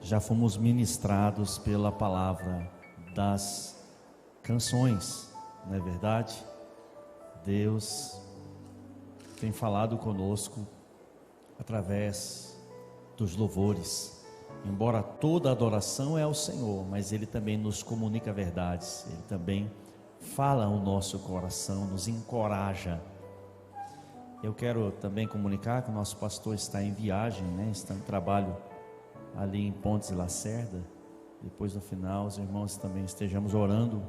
já fomos ministrados pela palavra das canções, não é verdade? Deus tem falado conosco através dos louvores. Embora toda adoração é ao Senhor, mas Ele também nos comunica verdades, Ele também fala ao nosso coração, nos encoraja. Eu quero também comunicar que o nosso pastor está em viagem, está em trabalho ali em Pontes e Lacerda. Depois no final, os irmãos também estejamos orando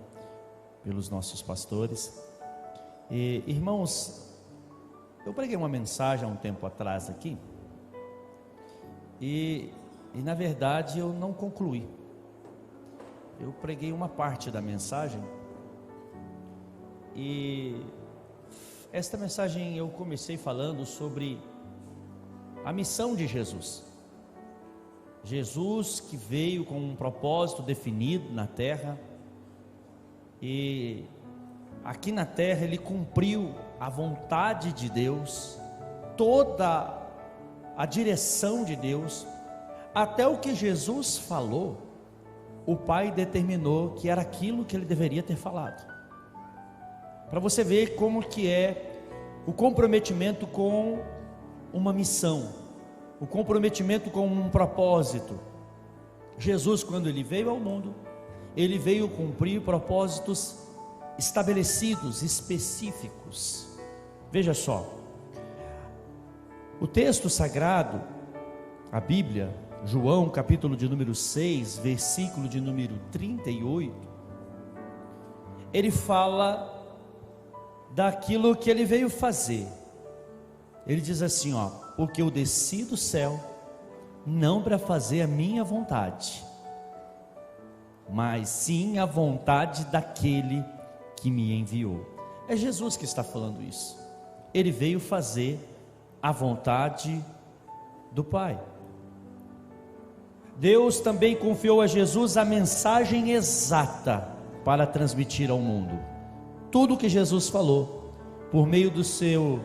pelos nossos pastores. E irmãos, eu preguei uma mensagem há um tempo atrás aqui, e na verdade eu não concluí. Eu preguei uma parte da mensagem, e esta mensagem eu comecei falando sobre a missão de Jesus. Jesus que veio com um propósito definido na terra, e aqui na terra Ele cumpriu a vontade de Deus, toda a direção de Deus. Até o que Jesus falou, o Pai determinou que era aquilo que Ele deveria ter falado. Para você ver como que é o comprometimento com uma missão, o comprometimento com um propósito. Jesus, quando Ele veio ao mundo, Ele veio cumprir propósitos estabelecidos, específicos. Veja só, o texto sagrado, a Bíblia, João capítulo de número 6, versículo de número 38, ele fala daquilo que Ele veio fazer. Ele diz assim, porque eu desci do céu, não para fazer a minha vontade, mas sim a vontade daquele que me enviou. É Jesus que está falando isso. Ele veio fazer a vontade do Pai. Deus também confiou a Jesus a mensagem exata para transmitir ao mundo. Tudo que Jesus falou, por meio do seu,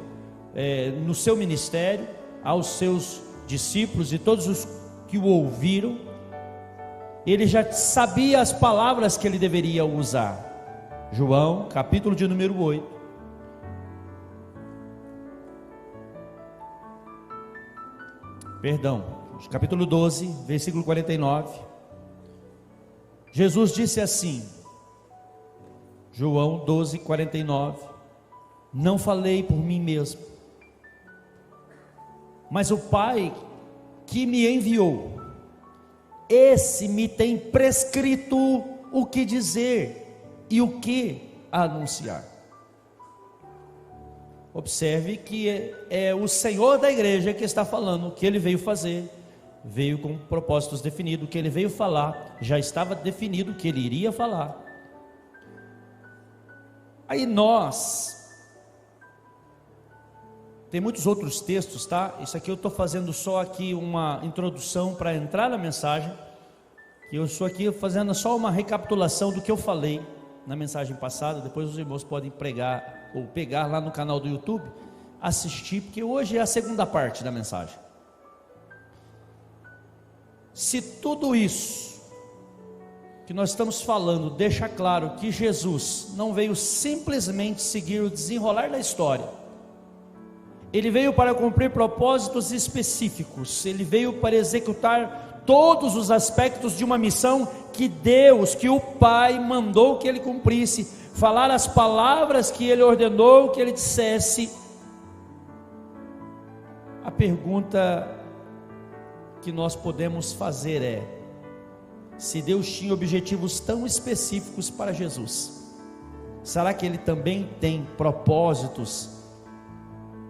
no seu ministério, aos seus discípulos e todos os que o ouviram, Ele já sabia as palavras que Ele deveria usar. João, capítulo de número 8. Capítulo 12, versículo 49. Jesus disse assim, João 12, 49: não falei por mim mesmo, mas o Pai que me enviou, esse me tem prescrito o que dizer e o que anunciar. Observe que é o Senhor da igreja que está falando. O que Ele veio fazer, veio com propósitos definidos. O que Ele veio falar, já estava definido o que Ele iria falar. Aí tem muitos outros textos, tá? Isso aqui eu estou fazendo só aqui uma introdução para entrar na mensagem. Eu estou aqui fazendo só uma recapitulação do que eu falei na mensagem passada. Depois os irmãos podem pregar ou pegar lá no canal do YouTube, assistir, porque hoje é a segunda parte da mensagem. Se tudo isso que nós estamos falando deixa claro que Jesus não veio simplesmente seguir o desenrolar da história, Ele veio para cumprir propósitos específicos, Ele veio para executar todos os aspectos de uma missão que Deus, que o Pai mandou que Ele cumprisse, falar as palavras que Ele ordenou que Ele dissesse. A pergunta que nós podemos fazer é: se Deus tinha objetivos tão específicos para Jesus, será que Ele também tem propósitos,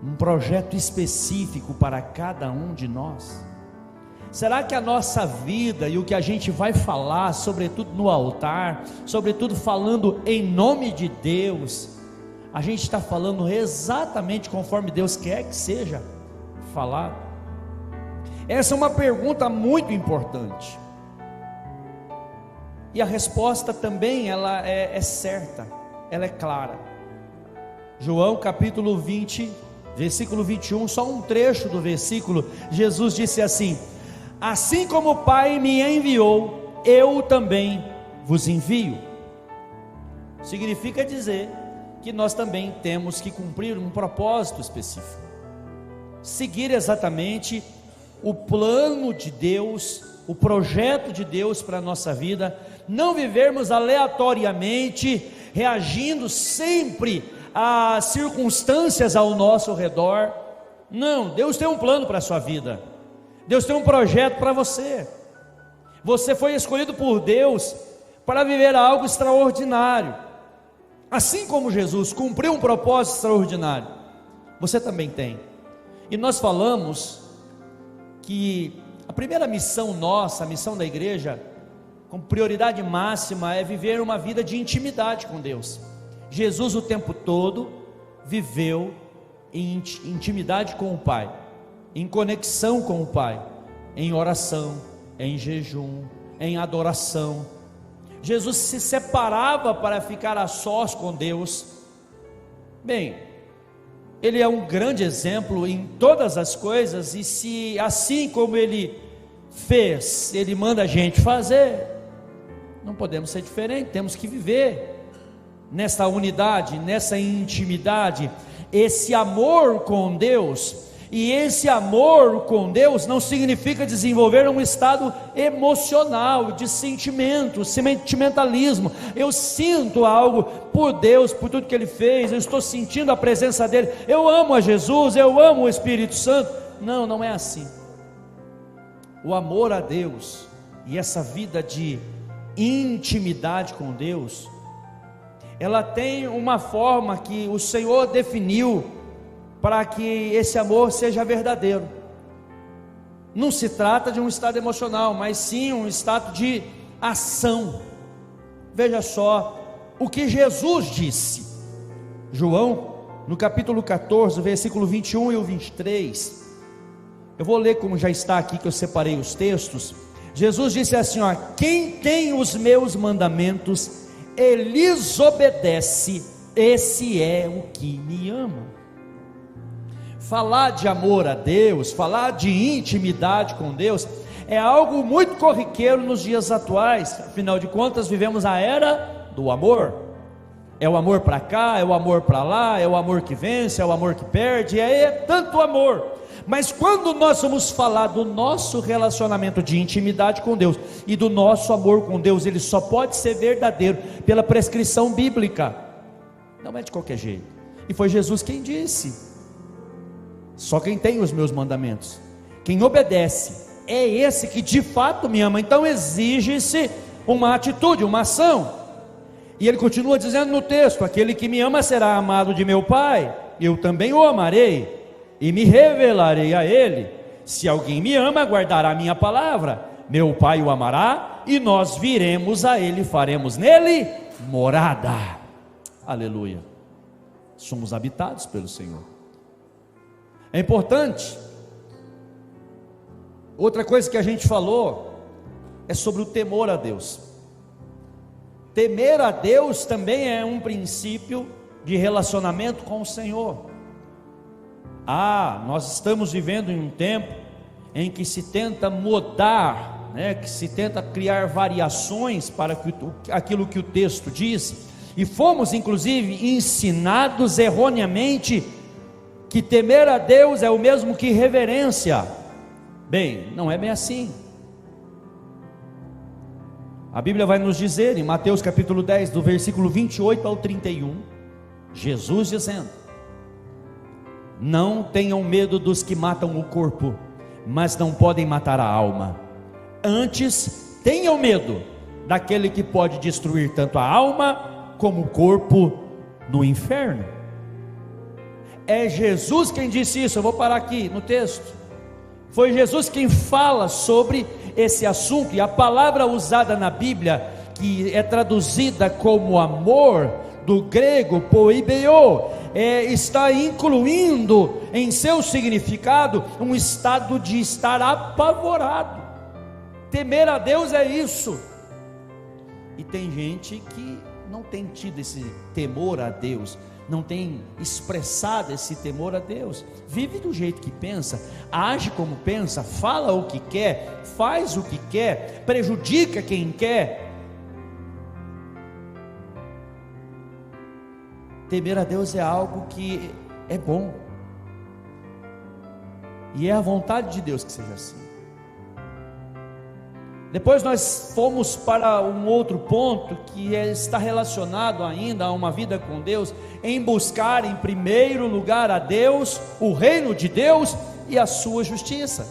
um projeto específico para cada um de nós? Será que a nossa vida e o que a gente vai falar, sobretudo no altar, sobretudo falando em nome de Deus, a gente está falando exatamente conforme Deus quer que seja falado? Essa é uma pergunta muito importante, e a resposta também ela é certa, ela é clara. João capítulo 20, versículo 21, só um trecho do versículo. Jesus disse assim: assim como o Pai me enviou, eu também vos envio. Significa dizer que nós também temos que cumprir um propósito específico, seguir exatamente o plano de Deus, o projeto de Deus para a nossa vida, não vivermos aleatoriamente, reagindo sempre às circunstâncias ao nosso redor. Não, Deus tem um plano para a sua vida, Deus tem um projeto para você. Você foi escolhido por Deus para viver algo extraordinário. Assim como Jesus cumpriu um propósito extraordinário, você também tem. E nós falamos que a primeira missão nossa, a missão da igreja, com prioridade máxima, é viver uma vida de intimidade com Deus. Jesus o tempo todo viveu em intimidade com o Pai, em conexão com o Pai, em oração, em jejum, em adoração. Jesus se separava para ficar a sós com Deus. Bem, Ele é um grande exemplo em todas as coisas, e se assim como Ele fez, Ele manda a gente fazer, não podemos ser diferente, temos que viver nessa unidade, nessa intimidade, esse amor com Deus. E esse amor com Deus não significa desenvolver um estado emocional, de sentimento, sentimentalismo. Eu sinto algo por Deus, por tudo que Ele fez, eu estou sentindo a presença dEle, eu amo a Jesus, eu amo o Espírito Santo. Não, não é assim. O amor a Deus e essa vida de intimidade com Deus, ela tem uma forma que o Senhor definiu para que esse amor seja verdadeiro. Não se trata de um estado emocional, mas sim um estado de ação. Veja só o que Jesus disse. João, no capítulo 14, versículo 21 e o 23. Eu vou ler como já está aqui, que eu separei os textos. Jesus disse assim, ó: quem tem os meus mandamentos e lhes obedece, esse é o que me ama. Falar de amor a Deus, falar de intimidade com Deus, é algo muito corriqueiro nos dias atuais. Afinal de contas, vivemos a era do amor. É o amor para cá, é o amor para lá, é o amor que vence, é o amor que perde, é tanto amor. Mas quando nós vamos falar do nosso relacionamento de intimidade com Deus e do nosso amor com Deus, ele só pode ser verdadeiro pela prescrição bíblica, não é de qualquer jeito. E foi Jesus quem disse: só quem tem os meus mandamentos, quem obedece, é esse que de fato me ama. Então exige-se uma atitude, uma ação. E ele continua dizendo no texto: aquele que me ama será amado de meu Pai, eu também o amarei e me revelarei a ele. Se alguém me ama, guardará a minha palavra, meu Pai o amará, e nós viremos a ele, faremos nele morada. Aleluia. Somos habitados pelo Senhor. É importante. Outra coisa que a gente falou é sobre o temor a Deus. Temer a Deus também é um princípio de relacionamento com o Senhor. Nós estamos vivendo em um tempo em que se tenta mudar, que se tenta criar variações para aquilo que o texto diz, e fomos inclusive ensinados erroneamente que temer a Deus é o mesmo que reverência. Bem, não é bem assim. A Bíblia vai nos dizer em Mateus capítulo 10, do versículo 28 ao 31, Jesus dizendo: não tenham medo dos que matam o corpo, mas não podem matar a alma. Antes, tenham medo daquele que pode destruir tanto a alma como o corpo no inferno. É Jesus quem disse isso. Eu vou parar aqui no texto. Foi Jesus quem fala sobre esse assunto. E a palavra usada na Bíblia, que é traduzida como amor, do grego poibeio, está incluindo em seu significado um estado de estar apavorado. Temer a Deus é isso. E tem gente que não tem tido esse temor a Deus, não tem expressado esse temor a Deus, vive do jeito que pensa, age como pensa, fala o que quer, faz o que quer, prejudica quem quer. Temer a Deus é algo que é bom, e é a vontade de Deus que seja assim. Depois nós fomos para um outro ponto que está relacionado ainda a uma vida com Deus, em buscar em primeiro lugar a Deus, o reino de Deus e a sua justiça.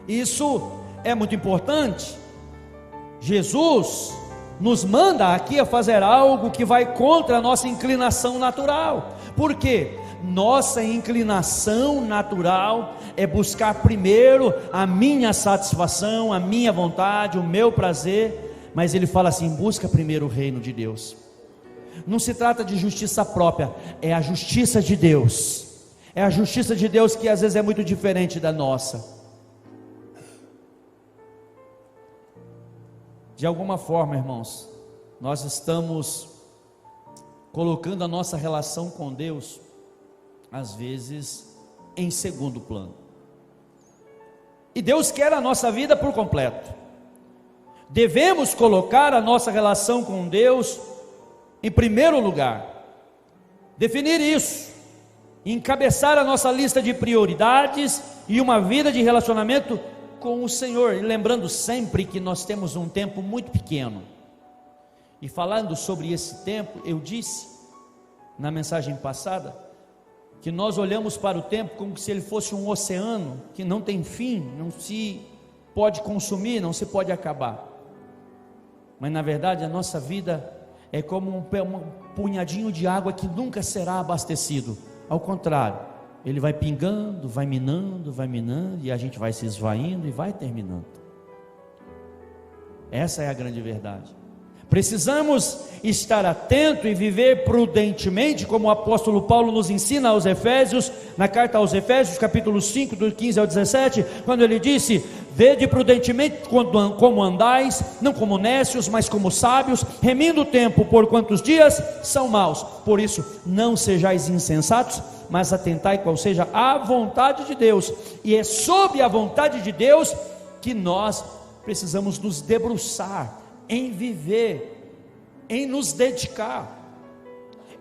Isso é muito importante. Jesus nos manda aqui a fazer algo que vai contra a nossa inclinação natural. Por quê? Nossa inclinação natural é buscar primeiro a minha satisfação, a minha vontade, o meu prazer, mas ele fala assim: busca primeiro o reino de Deus. Não se trata de justiça própria, é a justiça de Deus. É a justiça de Deus que às vezes é muito diferente da nossa. De alguma forma, irmãos, nós estamos colocando a nossa relação com Deus, às vezes, em segundo plano. E Deus quer a nossa vida por completo. Devemos colocar a nossa relação com Deus em primeiro lugar. Definir isso, encabeçar a nossa lista de prioridades e uma vida de relacionamento com o Senhor, e lembrando sempre que nós temos um tempo muito pequeno. E falando sobre esse tempo, eu disse na mensagem passada que nós olhamos para o tempo como se ele fosse um oceano que não tem fim, não se pode consumir, não se pode acabar. Mas na verdade a nossa vida é como um punhadinho de água que nunca será abastecido. Ao contrário, ele vai pingando, vai minando, e a gente vai se esvaindo e vai terminando. Essa é a grande verdade. Precisamos estar atento e viver prudentemente, como o apóstolo Paulo nos ensina aos Efésios, na carta aos Efésios, capítulo 5, do 15 ao 17, quando ele disse: vede prudentemente como andais, não como nécios, mas como sábios, remindo o tempo, porquanto os dias são maus. Por isso, não sejais insensatos, mas atentai qual seja a vontade de Deus. E é sob a vontade de Deus que nós precisamos nos debruçar, em viver, em nos dedicar,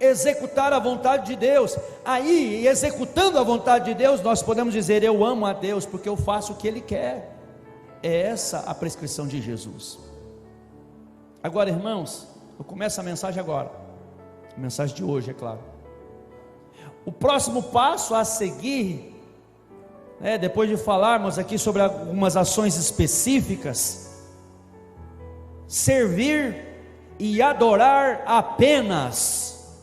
executar a vontade de Deus. Aí, executando a vontade de Deus, nós podemos dizer: eu amo a Deus porque eu faço o que Ele quer. É essa a prescrição de Jesus. Agora, irmãos, eu começo a mensagem agora, a mensagem de hoje, é claro. O próximo passo a seguir, depois de falarmos aqui sobre algumas ações específicas, servir e adorar apenas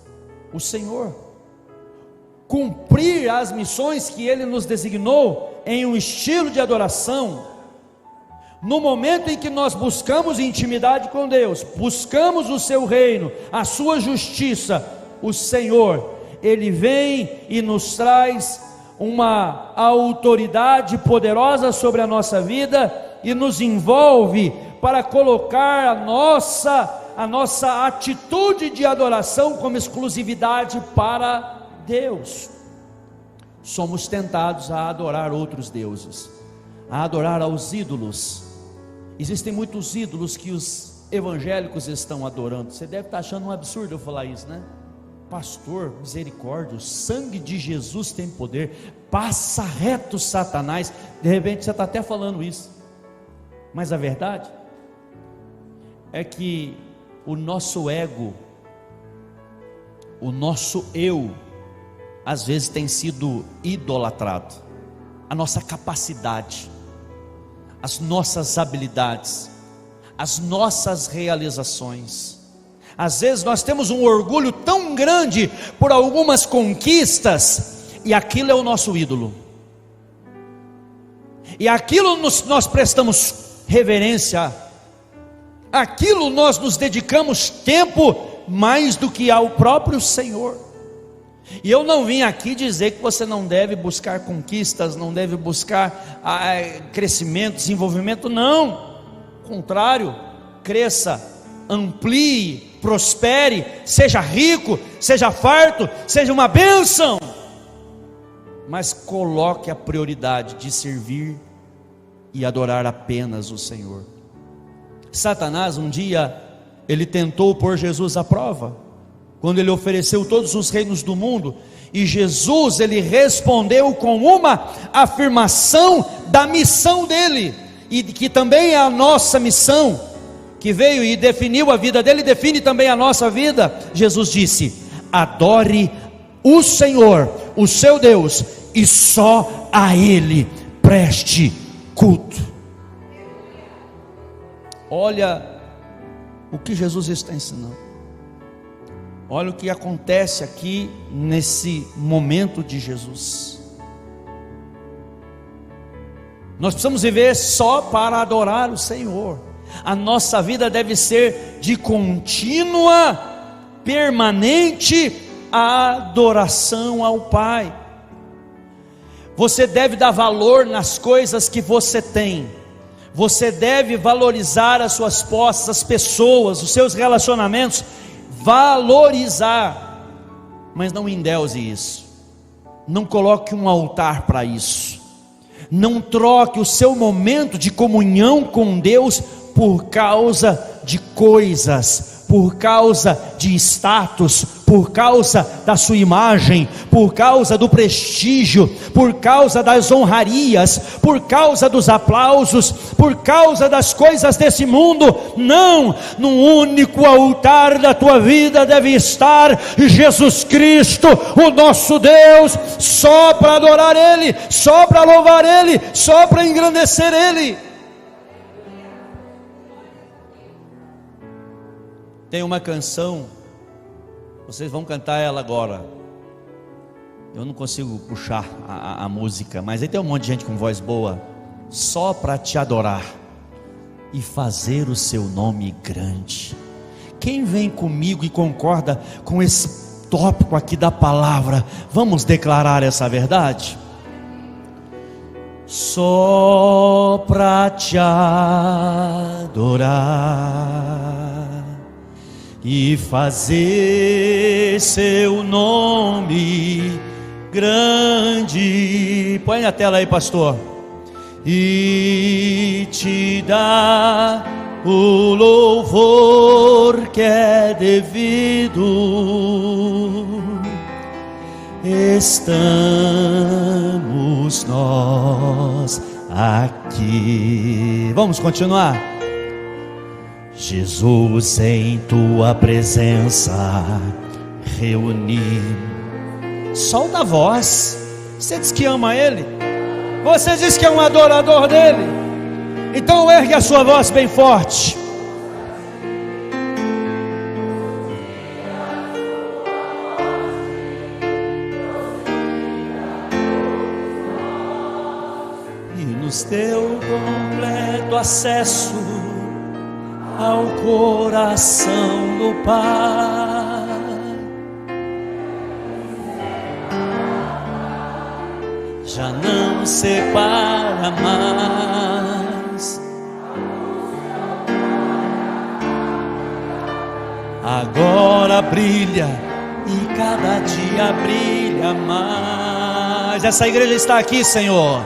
o Senhor, cumprir as missões que Ele nos designou em um estilo de adoração. No momento em que nós buscamos intimidade com Deus, buscamos o seu reino, a sua justiça, o Senhor, Ele vem e nos traz uma autoridade poderosa sobre a nossa vida e nos envolve para colocar a nossa atitude de adoração como exclusividade para Deus. Somos tentados a adorar outros deuses, a adorar aos ídolos. Existem muitos ídolos que os evangélicos estão adorando. Você deve estar achando um absurdo eu falar isso, né? Pastor, misericórdia, o sangue de Jesus tem poder, passa reto Satanás. De repente você está até falando isso, mas a verdade é que o nosso ego, o nosso eu, às vezes tem sido idolatrado. A nossa capacidade, as nossas habilidades, as nossas realizações. Às vezes nós temos um orgulho tão grande por algumas conquistas, e aquilo é o nosso ídolo, e aquilo nós prestamos reverência, aquilo nós nos dedicamos tempo mais do que ao próprio Senhor. E eu não vim aqui dizer que você não deve buscar conquistas, não deve buscar crescimento, desenvolvimento, não. Ao contrário, cresça, amplie prospere, seja rico, seja farto, seja uma bênção, mas coloque a prioridade de servir e adorar apenas o Senhor. Satanás um dia, ele tentou pôr Jesus à prova, quando ele ofereceu todos os reinos do mundo, e Jesus, ele respondeu com uma afirmação da missão dele, e que também é a nossa missão, que veio e definiu a vida dele, define também a nossa vida. Jesus disse: adore o Senhor, o seu Deus, e só a Ele preste culto. Olha o que Jesus está ensinando, olha o que acontece aqui nesse momento de Jesus. Nós precisamos viver só para adorar o Senhor. A nossa vida deve ser de contínua, permanente adoração ao Pai. Você deve dar valor nas coisas que você tem. Você deve valorizar as suas posses, as pessoas, os seus relacionamentos. Valorizar, mas não endeuse isso. Não coloque um altar para isso. Não troque o seu momento de comunhão com Deus por causa de coisas, por causa de status, por causa da sua imagem, por causa do prestígio, por causa das honrarias, por causa dos aplausos, por causa das coisas desse mundo. Não, no único altar da tua vida deve estar Jesus Cristo, o nosso Deus, só para adorar Ele, só para louvar Ele, só para engrandecer Ele. Tem uma canção, vocês vão cantar ela agora. Eu não consigo puxar a música, mas aí tem um monte de gente com voz boa. Só para te adorar e fazer o seu nome grande. Quem vem comigo e concorda com esse tópico aqui da palavra? Vamos declarar essa verdade? Só para te adorar e fazer seu nome grande. Põe na tela aí, pastor. E te dar o louvor que é devido. Estamos nós aqui. Vamos continuar. Jesus, em tua presença reunimos. Solta a voz. Você diz que ama Ele, você diz que é um adorador dele, então ergue a sua voz bem forte. E nos deu completo acesso ao coração do Pai. Já não separa mais. Agora brilha e cada dia brilha mais. Essa igreja está aqui, Senhor,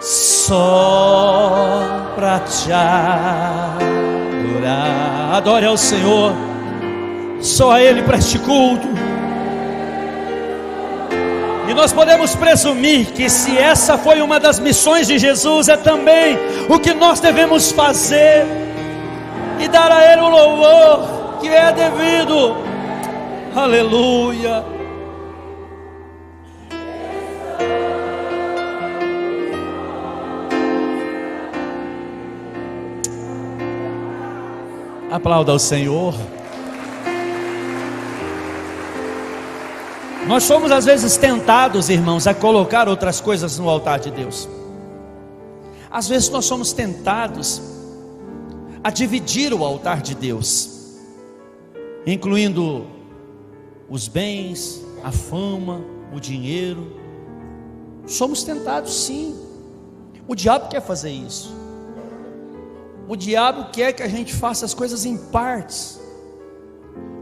só para te adorar. Adore ao Senhor, só a Ele preste culto. E nós podemos presumir que se essa foi uma das missões de Jesus, é também o que nós devemos fazer, e dar a Ele o louvor que é devido. Aleluia. Aplauda ao Senhor. Nós somos às vezes tentados, irmãos, a colocar outras coisas no altar de Deus. Às vezes nós somos tentados a dividir o altar de Deus, incluindo os bens, a fama, o dinheiro. Somos tentados, sim. O diabo quer fazer isso. O diabo quer que a gente faça as coisas em partes.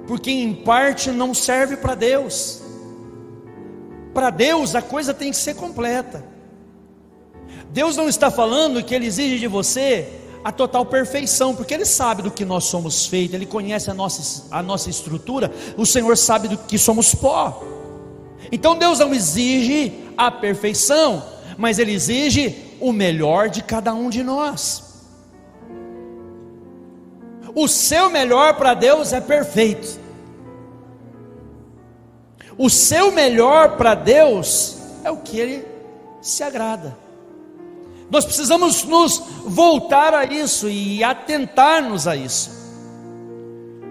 porque em parte não serve para Deus. Para Deus a coisa tem que ser completa. Deus não está falando que Ele exige de você a total perfeição, porque Ele sabe do que nós somos feitos, Ele conhece a nossa estrutura. O Senhor sabe do que somos pó. Então Deus não exige a perfeição, mas Ele exige o melhor de cada um de nós. O seu melhor para Deus é perfeito. O seu melhor para Deus é o que Ele se agrada. Nós precisamos nos voltar a isso e atentar-nos a isso.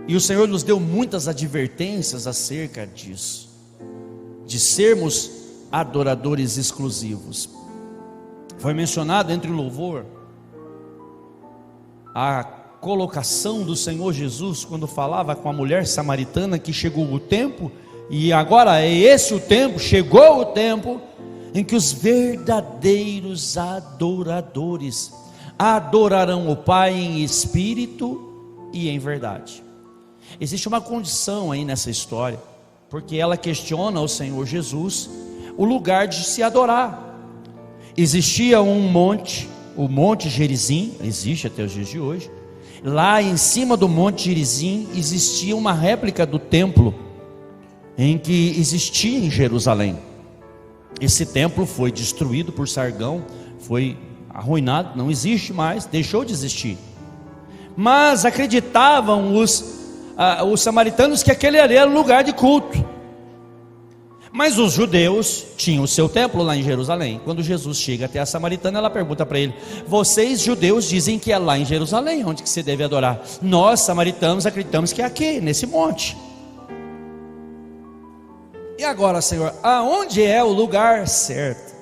E o Senhor nos deu muitas advertências acerca disso, de sermos adoradores exclusivos. Foi mencionado entre o louvor a colocação do Senhor Jesus quando falava com a mulher samaritana que chegou o tempo, e agora é esse o tempo, chegou o tempo em que os verdadeiros adoradores adorarão o Pai em espírito e em verdade. Existe uma condição aí nessa história, porque ela questiona ao Senhor Jesus o lugar de se adorar. Existia um monte, o Monte Gerizim, existe até os dias de hoje. Lá em cima do Monte Gerizim existia uma réplica do templo em que existia em Jerusalém. Esse templo foi destruído por Sargão, foi arruinado, não existe mais, deixou de existir. Mas acreditavam os samaritanos que aquele ali era um lugar de culto. Mas os judeus tinham o seu templo lá em Jerusalém. Quando Jesus chega até a samaritana, ela pergunta para ele: vocês judeus dizem que é lá em Jerusalém onde que você deve adorar. Nós samaritanos acreditamos que é aqui, nesse monte. E agora, Senhor, aonde é o lugar certo?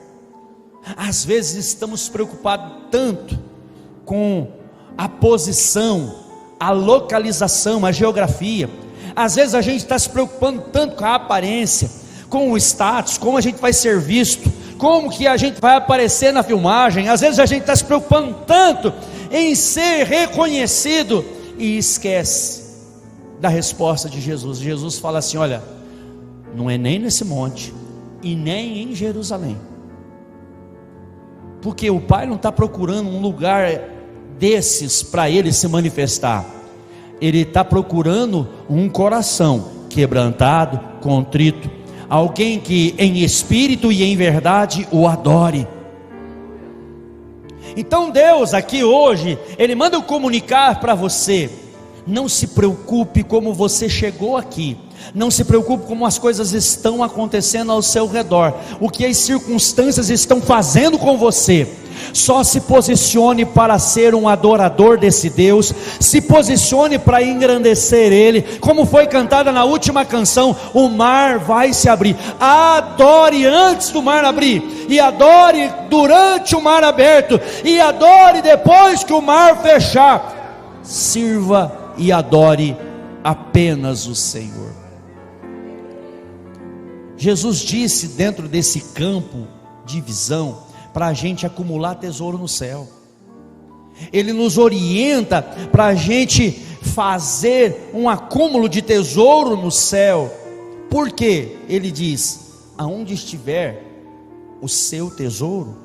Às vezes estamos preocupados tanto com a posição, a localização, a geografia. Às vezes a gente está se preocupando tanto com a aparência, com o status, como a gente vai ser visto, como que a gente vai aparecer na filmagem. Às vezes a gente está se preocupando tanto em ser reconhecido e esquece da resposta de Jesus. Jesus fala assim: olha, não é nem nesse monte e nem em Jerusalém, porque o Pai não está procurando um lugar desses para Ele se manifestar. Ele está procurando um coração quebrantado, contrito, alguém que em espírito e em verdade o adore. Então Deus aqui hoje, Ele manda eu comunicar para você: não se preocupe como você chegou aqui, não se preocupe como as coisas estão acontecendo ao seu redor, o que as circunstâncias estão fazendo com você. Só se posicione para ser um adorador desse Deus, se posicione para engrandecer Ele, como foi cantada na última canção: o mar vai se abrir. Adore antes do mar abrir, e adore durante o mar aberto, e adore depois que o mar fechar. Sirva e adore apenas o Senhor. Jesus disse dentro desse campo de visão para a gente acumular tesouro no céu. Ele nos orienta para a gente fazer um acúmulo de tesouro no céu. Por quê? Ele diz: aonde estiver o seu tesouro,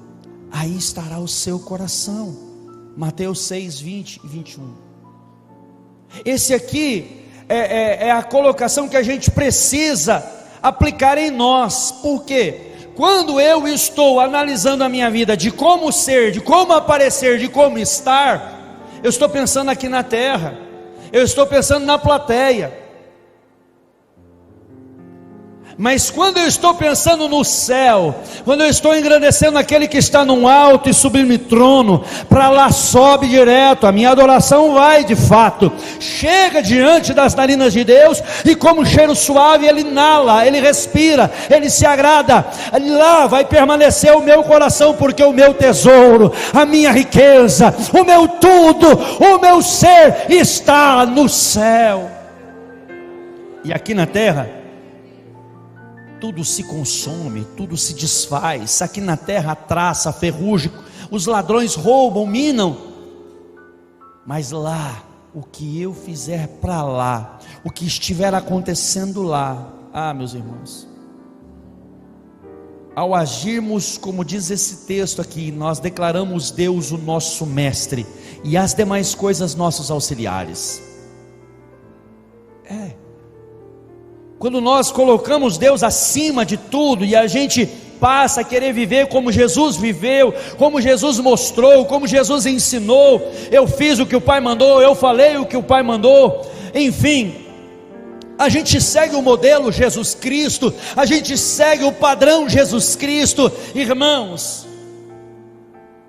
aí estará o seu coração. Mateus 6, 20 e 21. Esse aqui é a colocação que a gente precisa aplicar em nós. Por quê? Quando eu estou analisando a minha vida, de como ser, de como aparecer, de como estar, eu estou pensando aqui na terra, eu estou pensando na plateia. Mas quando eu estou pensando no céu, quando eu estou engrandecendo aquele que está num alto e sublime trono, para lá sobe direto, a minha adoração vai de fato, chega diante das narinas de Deus, e como cheiro suave ele inala, ele respira, ele se agrada. Lá vai permanecer o meu coração, porque o meu tesouro, a minha riqueza, o meu tudo, o meu ser está no céu. E aqui na terra tudo se consome, tudo se desfaz. Aqui na terra a traça, a ferrugem, os ladrões roubam, minam. Mas lá o que eu fizer para lá, o que estiver acontecendo lá, meus irmãos, ao agirmos, como diz esse texto aqui, nós declaramos Deus o nosso mestre, e as demais coisas nossos auxiliares. Quando nós colocamos Deus acima de tudo, e a gente passa a querer viver como Jesus viveu, como Jesus mostrou, como Jesus ensinou, eu fiz o que o Pai mandou, eu falei o que o Pai mandou, enfim, a gente segue o modelo Jesus Cristo, a gente segue o padrão Jesus Cristo. Irmãos,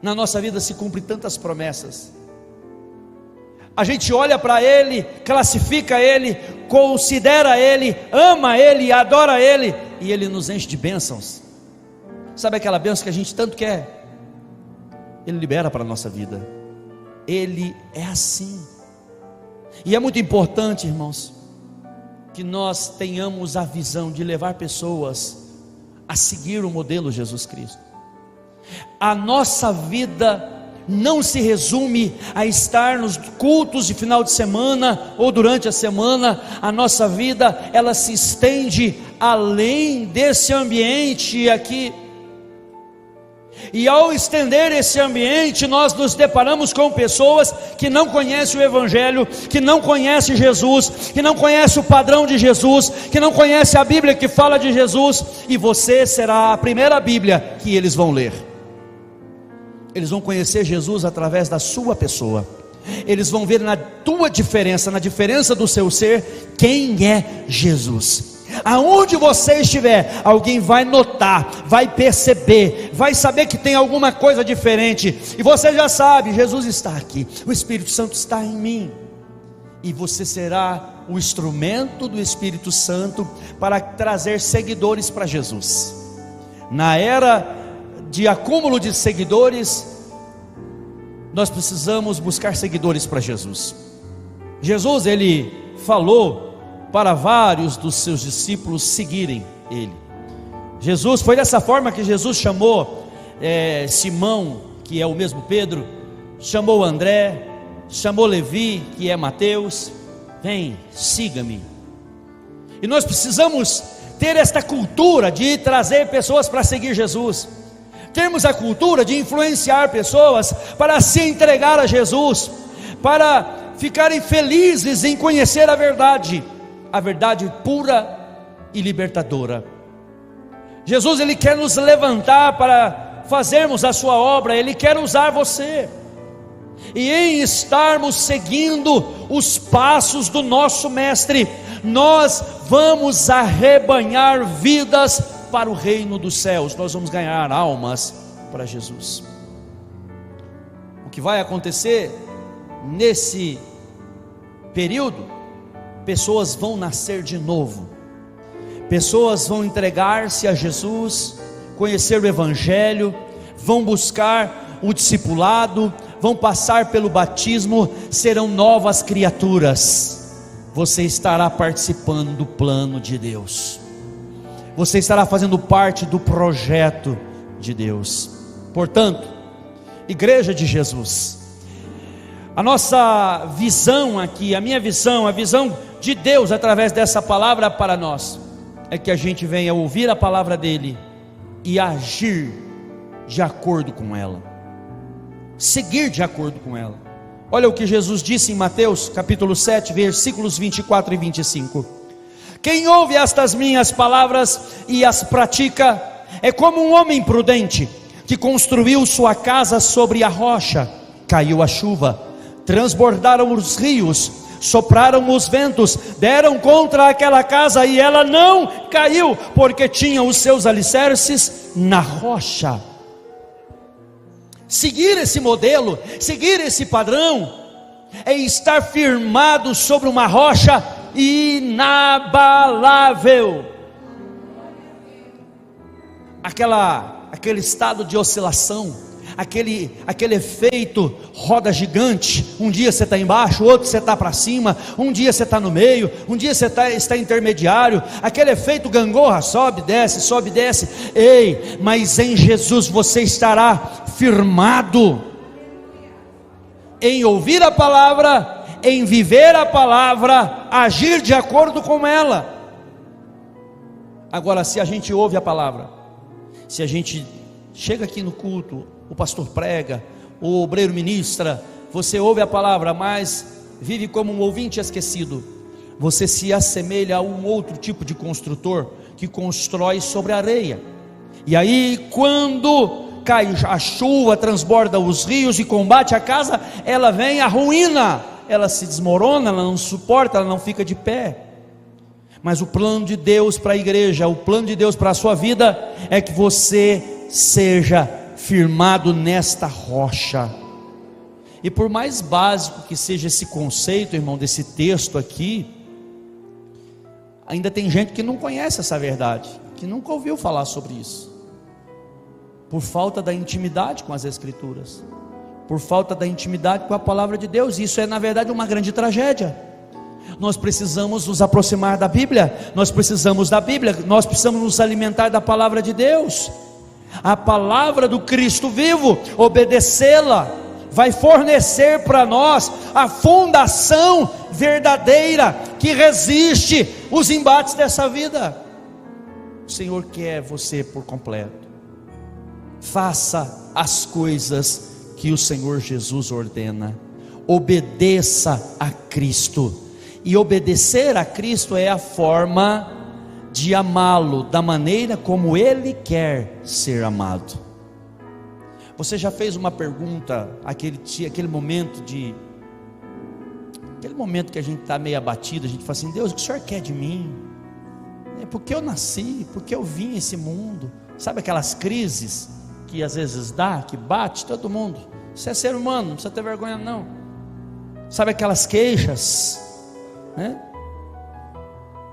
na nossa vida se cumprem tantas promessas, a gente olha para Ele, classifica Ele, considera Ele, ama Ele, adora Ele, e Ele nos enche de bênçãos. Sabe aquela bênção que a gente tanto quer? Ele libera para a nossa vida. Ele é assim. E é muito importante, irmãos, que nós tenhamos a visão de levar pessoas a seguir o modelo Jesus Cristo. A nossa vida não se resume a estar nos cultos de final de semana ou durante a semana. A nossa vida, ela se estende além desse ambiente aqui. E ao estender esse ambiente, nós nos deparamos com pessoas que não conhecem o Evangelho, que não conhecem Jesus, que não conhecem o padrão de Jesus, que não conhecem a Bíblia que fala de Jesus, e você será a primeira Bíblia que eles vão ler. Eles vão conhecer Jesus através da sua pessoa. Eles vão ver na tua diferença, na diferença do seu ser, quem é Jesus. Aonde você estiver, alguém vai notar, vai perceber, vai saber que tem alguma coisa diferente. E você já sabe, Jesus está aqui, o Espírito Santo está em mim. E você será o instrumento do Espírito Santo para trazer seguidores para Jesus. Na era de acúmulo de seguidores, nós precisamos buscar seguidores para Jesus. Jesus, ele falou para vários dos seus discípulos seguirem ele. Jesus, foi dessa forma que Jesus chamou Simão, que é o mesmo Pedro, chamou André, chamou Levi, que é Mateus. Vem, siga-me. E nós precisamos ter esta cultura de trazer pessoas para seguir Jesus. Termos a cultura de influenciar pessoas para se entregar a Jesus, para ficarem felizes em conhecer a verdade pura e libertadora. Jesus, ele quer nos levantar para fazermos a sua obra, ele quer usar você, e em estarmos seguindo os passos do nosso mestre, nós vamos arrebanhar vidas para o reino dos céus, nós vamos ganhar almas para Jesus. O que vai acontecer nesse período? Pessoas vão nascer de novo, pessoas vão entregar-se a Jesus, conhecer o Evangelho, vão buscar o discipulado, vão passar pelo batismo, serão novas criaturas. Você estará participando do plano de Deus, você estará fazendo parte do projeto de Deus. Portanto, igreja de Jesus, a nossa visão aqui, a minha visão, a visão de Deus através dessa palavra para nós, é que a gente venha ouvir a palavra dele e agir de acordo com ela, seguir de acordo com ela. Olha o que Jesus disse em Mateus capítulo 7, versículos 24 e 25: quem ouve estas minhas palavras e as pratica, é como um homem prudente, que construiu sua casa sobre a rocha. Caiu a chuva, transbordaram os rios, sopraram os ventos, deram contra aquela casa, e ela não caiu, porque tinha os seus alicerces na rocha. Seguir esse modelo, seguir esse padrão, é estar firmado sobre uma rocha inabalável. Aquele estado de oscilação, aquele efeito roda gigante. Um dia você está embaixo, outro você está para cima, um dia você está no meio, um dia você está intermediário, aquele efeito gangorra, sobe, desce. Ei, mas em Jesus você estará firmado em ouvir a palavra, em viver a palavra, agir de acordo com ela. Agora, se a gente ouve a palavra, se a gente chega aqui no culto, o pastor prega, o obreiro ministra, você ouve a palavra, mas vive como um ouvinte esquecido, você se assemelha a um outro tipo de construtor que constrói sobre a areia. E aí, quando cai a chuva, transborda os rios e combate a casa, ela vem a ruína, ela se desmorona, ela não suporta, ela não fica de pé. Mas o plano de Deus para a igreja, o plano de Deus para a sua vida, é que você seja firmado nesta rocha. E por mais básico que seja esse conceito, irmão, desse texto aqui, ainda tem gente que não conhece essa verdade, que nunca ouviu falar sobre isso, por falta da intimidade com as Escrituras, por falta da intimidade com a palavra de Deus. Isso é, na verdade, uma grande tragédia. Nós precisamos nos aproximar da Bíblia, nós precisamos da Bíblia, nós precisamos nos alimentar da palavra de Deus, a palavra do Cristo vivo. Obedecê-la vai fornecer para nós a fundação verdadeira que resiste os embates dessa vida. O Senhor quer você por completo. Faça as coisas que o Senhor Jesus ordena, obedeça a Cristo, e obedecer a Cristo é a forma de amá-lo da maneira como Ele quer ser amado. Você já fez uma pergunta, aquele momento que a gente está meio abatido, a gente fala assim: Deus, o que o Senhor quer de mim? Por que eu nasci? Por que eu vim a esse mundo? Sabe aquelas crises que às vezes dá, que bate todo mundo? Você é ser humano, não precisa ter vergonha não. Sabe aquelas queixas, né?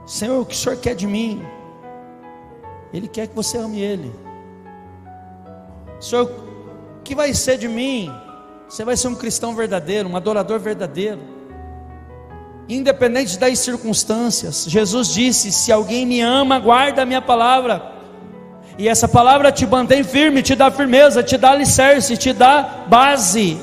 Senhor, o que o Senhor quer de mim? Ele quer que você ame Ele. Senhor, o que vai ser de mim? Você vai ser um cristão verdadeiro, um adorador verdadeiro, independente das circunstâncias. Jesus disse: se alguém me ama, guarda a minha palavra, e essa palavra te mantém firme, te dá firmeza, te dá alicerce, te dá base.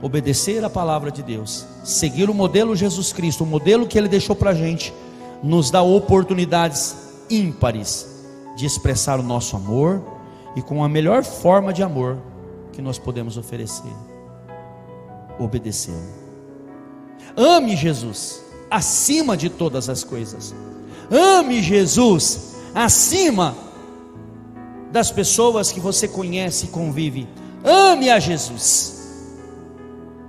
Obedecer a palavra de Deus, seguir o modelo Jesus Cristo, o modelo que Ele deixou para a gente, nos dá oportunidades ímpares de expressar o nosso amor, e com a melhor forma de amor que nós podemos oferecer: obedecê-lo. Ame Jesus acima de todas as coisas. Ame Jesus acima das pessoas que você conhece e convive. Ame a Jesus.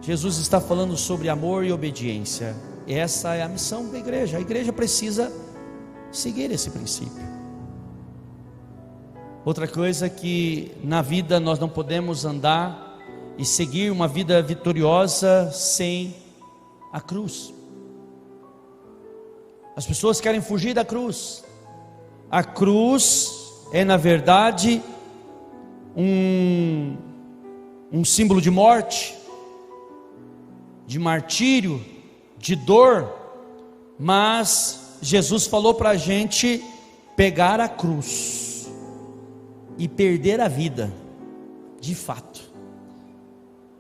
Jesus está falando sobre amor e obediência. Essa é a missão da igreja. A igreja precisa seguir esse princípio. Outra coisa que na vida nós não podemos andar e seguir uma vida vitoriosa sem a cruz. As pessoas querem fugir da cruz. A cruz é, na verdade, um símbolo de morte, de martírio, de dor. Mas Jesus falou para a gente pegar a cruz e perder a vida, de fato.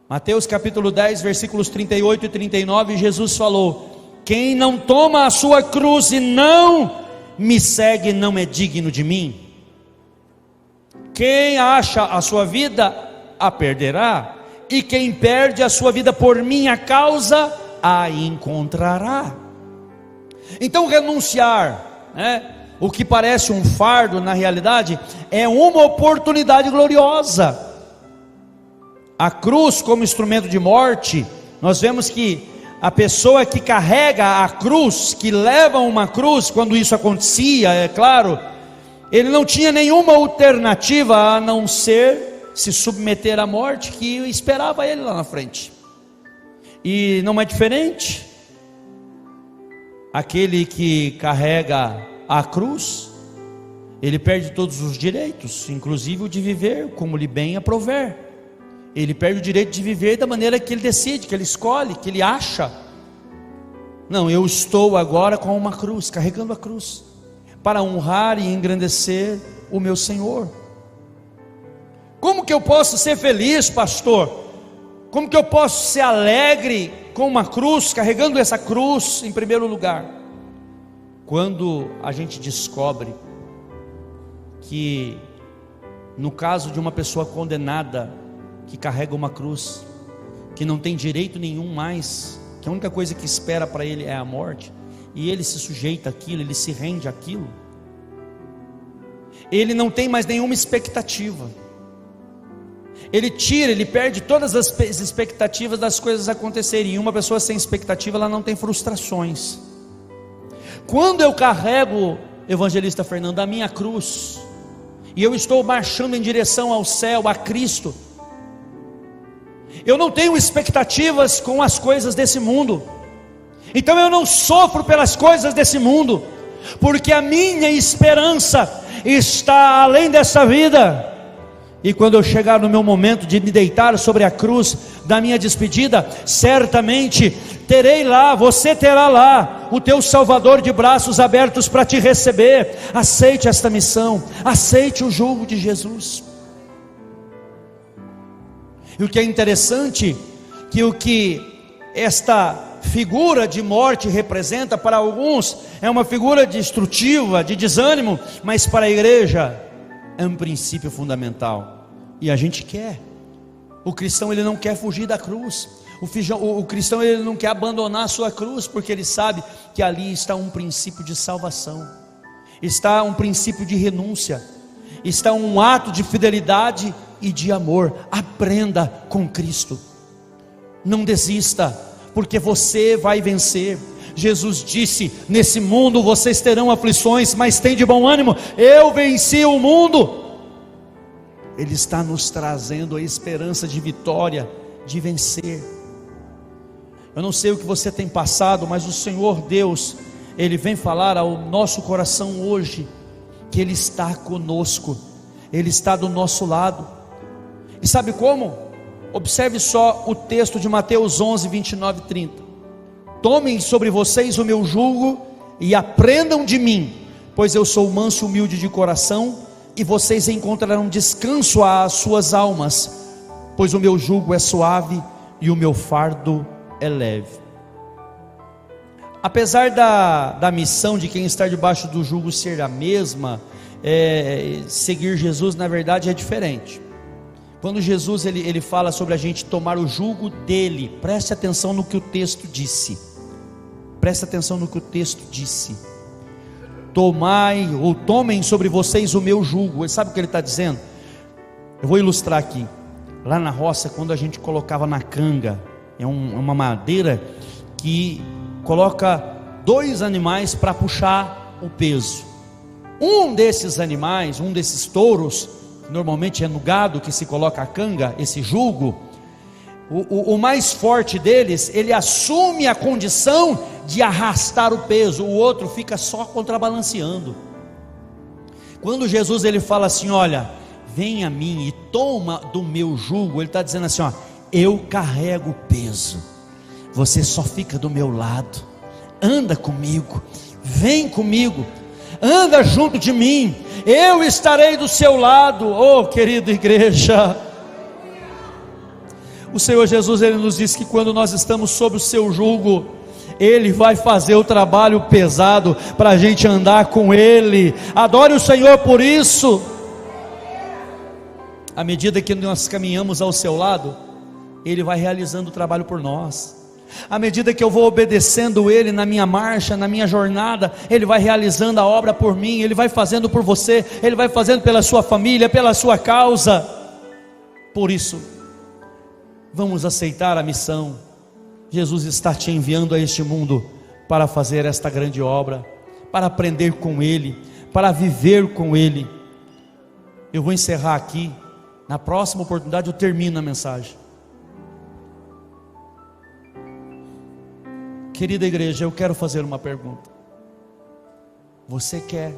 Mateus capítulo 10, versículos 38 e 39, Jesus falou: quem não toma a sua cruz e não me segue, não é digno de mim. Quem acha a sua vida, a perderá, e quem perde a sua vida por minha causa, a encontrará. Então renunciar, né, o que parece um fardo, na realidade é uma oportunidade gloriosa. A cruz como instrumento de morte, nós vemos que a pessoa que carrega a cruz, que leva uma cruz, quando isso acontecia, é claro, ele não tinha nenhuma alternativa a não ser se submeter à morte que esperava ele lá na frente. E não é diferente. Aquele que carrega a cruz, ele perde todos os direitos, inclusive o de viver como lhe bem aprouver. Ele perde o direito de viver da maneira que ele decide, que ele escolhe, que ele acha. Não, eu estou agora com uma cruz, carregando a cruz, para honrar e engrandecer o meu Senhor. Como que eu posso ser feliz, pastor? Como que eu posso ser alegre com uma cruz, carregando essa cruz em primeiro lugar? Quando a gente descobre que, no caso de uma pessoa condenada, que carrega uma cruz, que não tem direito nenhum mais, que a única coisa que espera para ele é a morte, e ele se sujeita àquilo, ele se rende àquilo, ele não tem mais nenhuma expectativa, ele perde todas as expectativas das coisas acontecerem. E uma pessoa sem expectativa, ela não tem frustrações. Quando eu carrego, evangelista Fernando, a minha cruz, e eu estou marchando em direção ao céu, a Cristo, eu não tenho expectativas com as coisas desse mundo, então eu não sofro pelas coisas desse mundo, porque a minha esperança está além dessa vida. E quando eu chegar no meu momento de me deitar sobre a cruz da minha despedida, certamente terei lá, você terá lá o teu Salvador de braços abertos para te receber. Aceite esta missão, aceite o jugo de Jesus. E o que é interessante, que o que esta figura de morte representa para alguns é uma figura destrutiva, de desânimo, mas para a igreja é um princípio fundamental. E a gente quer. O cristão, ele não quer fugir da cruz. O cristão, ele não quer abandonar a sua cruz, porque ele sabe que ali está um princípio de salvação, está um princípio de renúncia, está um ato de fidelidade e de amor. Aprenda com Cristo, não desista, porque você vai vencer. Jesus disse: nesse mundo vocês terão aflições, mas tem de bom ânimo, eu venci o mundo. Ele está nos trazendo a esperança de vitória, de vencer. Eu não sei o que você tem passado, mas o Senhor Deus, Ele vem falar ao nosso coração hoje, que Ele está conosco, Ele está do nosso lado. E sabe como? Observe só o texto de Mateus 11, 29 e 30. Tomem sobre vocês o meu jugo e aprendam de mim, pois eu sou manso e humilde de coração, e vocês encontrarão descanso às suas almas, pois o meu jugo é suave e o meu fardo é leve. Apesar da missão de quem está debaixo do jugo ser a mesma, seguir Jesus na verdade é diferente. Quando Jesus ele fala sobre a gente tomar o jugo dele, preste atenção no que o texto disse. Preste atenção no que o texto disse. Tomem sobre vocês o meu jugo. Ele sabe o que ele está dizendo? Eu vou ilustrar aqui. Lá na roça, quando a gente colocava na canga, é uma madeira que coloca 2 animais para puxar o peso. Um desses animais, um desses touros, normalmente é no gado que se coloca a canga, esse jugo, o mais forte deles, ele assume a condição de arrastar o peso, o outro fica só contrabalanceando. Quando Jesus ele fala assim: olha, vem a mim e toma do meu jugo, ele está dizendo assim: ó, eu carrego o peso, você só fica do meu lado, anda comigo, vem comigo, anda junto de mim, eu estarei do seu lado. Oh, querida igreja, o Senhor Jesus ele nos diz que quando nós estamos sob o seu jugo, Ele vai fazer o trabalho pesado para a gente andar com Ele. Adore o Senhor por isso. À medida que nós caminhamos ao seu lado, Ele vai realizando o trabalho por nós. À medida que eu vou obedecendo Ele na minha marcha, na minha jornada, Ele vai realizando a obra por mim, Ele vai fazendo por você, Ele vai fazendo pela sua família, pela sua causa. Por isso, vamos aceitar a missão. Jesus está te enviando a este mundo para fazer esta grande obra, para aprender com Ele, para viver com Ele. Eu vou encerrar aqui. Na próxima oportunidade eu termino a mensagem. Querida igreja, eu quero fazer uma pergunta. Você quer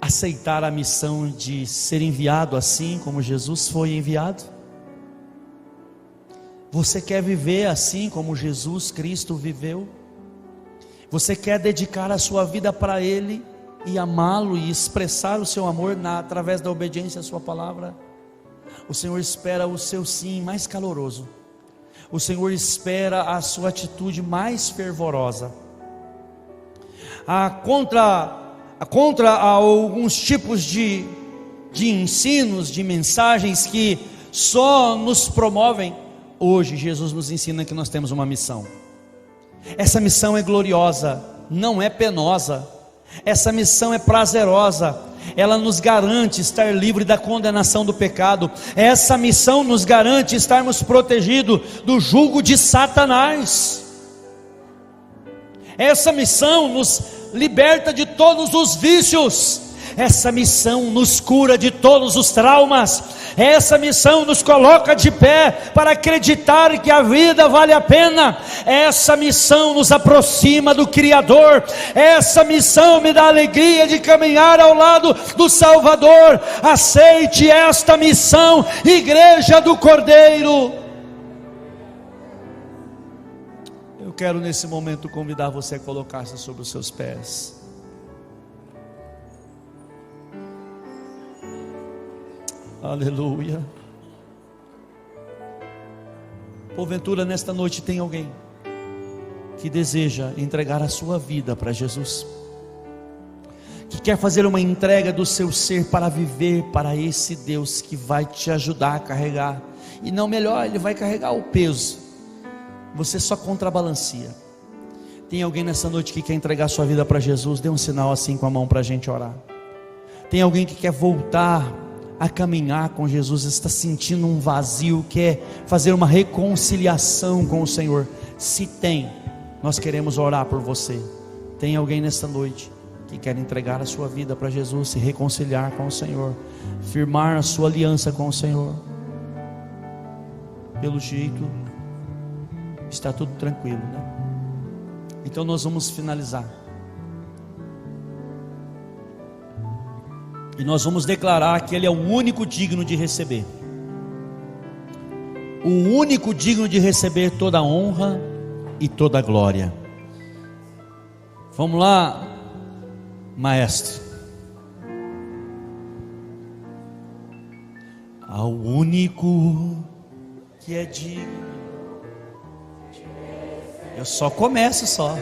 aceitar a missão de ser enviado assim como Jesus foi enviado? Você quer viver assim como Jesus Cristo viveu? Você quer dedicar a sua vida para Ele e amá-lo e expressar o seu amor através da obediência à sua palavra? O Senhor espera o seu sim mais caloroso. O Senhor espera a sua atitude mais fervorosa. Contra alguns tipos de ensinos, de mensagens que só nos promovem, hoje Jesus nos ensina que nós temos uma missão. Essa missão é gloriosa, não é penosa. Essa missão é prazerosa. Ela nos garante estar livre da condenação do pecado. Essa missão nos garante estarmos protegidos do jugo de Satanás. Essa missão nos liberta de todos os vícios. Essa missão nos cura de todos os traumas. Essa missão nos coloca de pé para acreditar que a vida vale a pena. Essa missão nos aproxima do Criador. Essa missão me dá a alegria de caminhar ao lado do Salvador. Aceite esta missão, Igreja do Cordeiro. Eu quero nesse momento convidar você a colocar-se sobre os seus pés. Aleluia. Porventura nesta noite tem alguém que deseja entregar a sua vida para Jesus, que quer fazer uma entrega do seu ser para viver para esse Deus que vai te ajudar a carregar, e não melhor, Ele vai carregar o peso, você só contrabalanceia. Tem alguém nessa noite que quer entregar a sua vida para Jesus? Dê um sinal assim com a mão para a gente orar. Tem alguém que quer voltar a caminhar com Jesus, está sentindo um vazio, quer fazer uma reconciliação com o Senhor? Se tem, nós queremos orar por você. Tem alguém nesta noite que quer entregar a sua vida para Jesus, se reconciliar com o Senhor, firmar a sua aliança com o Senhor? Pelo jeito está tudo tranquilo, né? Então nós vamos finalizar e nós vamos declarar que Ele é o único digno de receber, o único digno de receber toda a honra e toda a glória. Vamos lá, maestro. Ao único que é digno. Eu só começo só.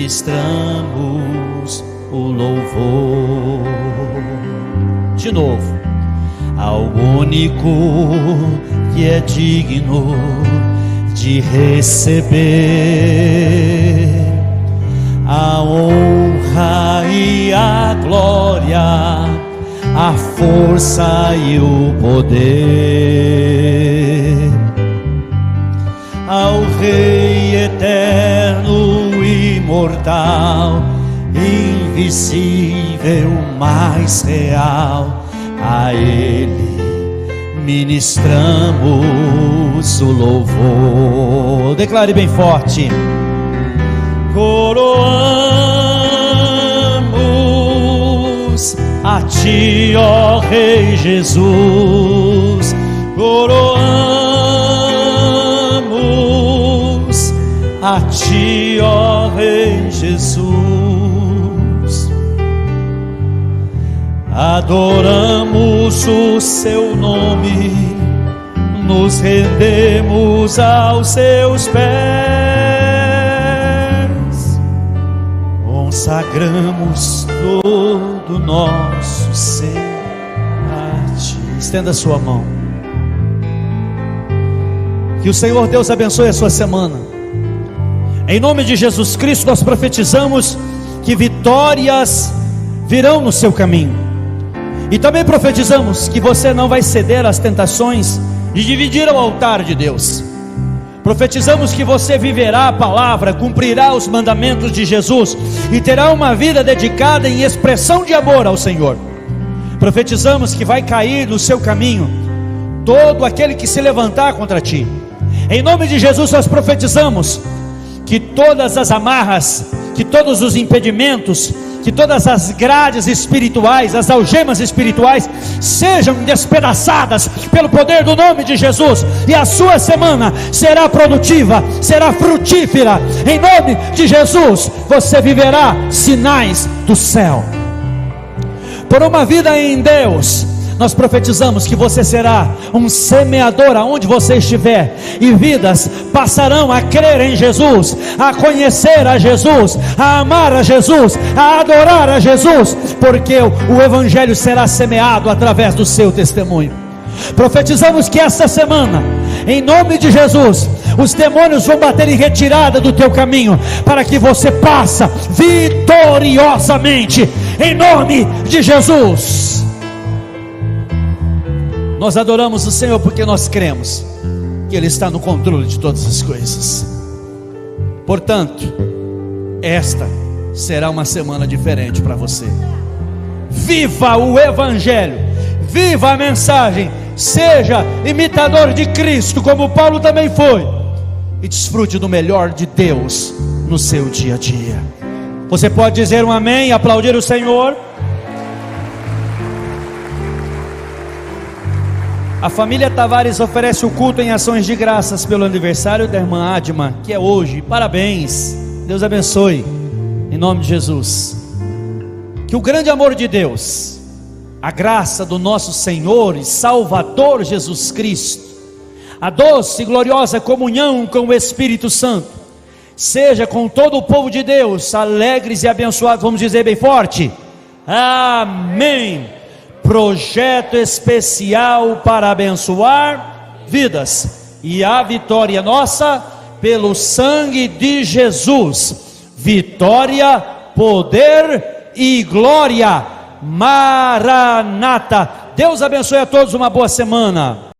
Ministramos o louvor. De novo. Ao único que é digno de receber a honra e a glória, a força e o poder, ao Rei eterno, imortal, invisível, mais real, a Ele ministramos o louvor. Declare bem forte: coroamos a Ti, ó Rei Jesus, coroamos a Ti, ó Rei Jesus, adoramos o Seu nome, nos rendemos aos Seus pés, consagramos todo o nosso ser a Ti. Estenda a sua mão. Que o Senhor Deus abençoe a sua semana. Em nome de Jesus Cristo, nós profetizamos que vitórias virão no seu caminho. E também profetizamos que você não vai ceder às tentações de dividir o altar de Deus. Profetizamos que você viverá a palavra, cumprirá os mandamentos de Jesus e terá uma vida dedicada em expressão de amor ao Senhor. Profetizamos que vai cair no seu caminho todo aquele que se levantar contra ti. Em nome de Jesus nós profetizamos que todas as amarras, que todos os impedimentos, que todas as grades espirituais, as algemas espirituais sejam despedaçadas pelo poder do nome de Jesus, e a sua semana será produtiva, será frutífera, em nome de Jesus. Você viverá sinais do céu. Por uma vida em Deus, nós profetizamos que você será um semeador aonde você estiver, e vidas passarão a crer em Jesus, a conhecer a Jesus, a amar a Jesus, a adorar a Jesus, porque o Evangelho será semeado através do seu testemunho. Profetizamos que essa semana, em nome de Jesus, os demônios vão bater em retirada do teu caminho, para que você passe vitoriosamente, em nome de Jesus. Nós adoramos o Senhor porque nós cremos que Ele está no controle de todas as coisas. Portanto, esta será uma semana diferente para você. Viva o Evangelho, viva a mensagem, seja imitador de Cristo, como Paulo também foi, e desfrute do melhor de Deus no seu dia a dia. Você pode dizer um amém e aplaudir o Senhor? A família Tavares oferece o culto em ações de graças pelo aniversário da irmã Adma, que é hoje. Parabéns, Deus abençoe, em nome de Jesus. Que o grande amor de Deus, a graça do nosso Senhor e Salvador Jesus Cristo, a doce e gloriosa comunhão com o Espírito Santo, seja com todo o povo de Deus, alegres e abençoados. Vamos dizer bem forte: amém. Projeto especial para abençoar vidas, e a vitória nossa pelo sangue de Jesus. Vitória, poder e glória. Maranata. Deus abençoe a todos, uma boa semana.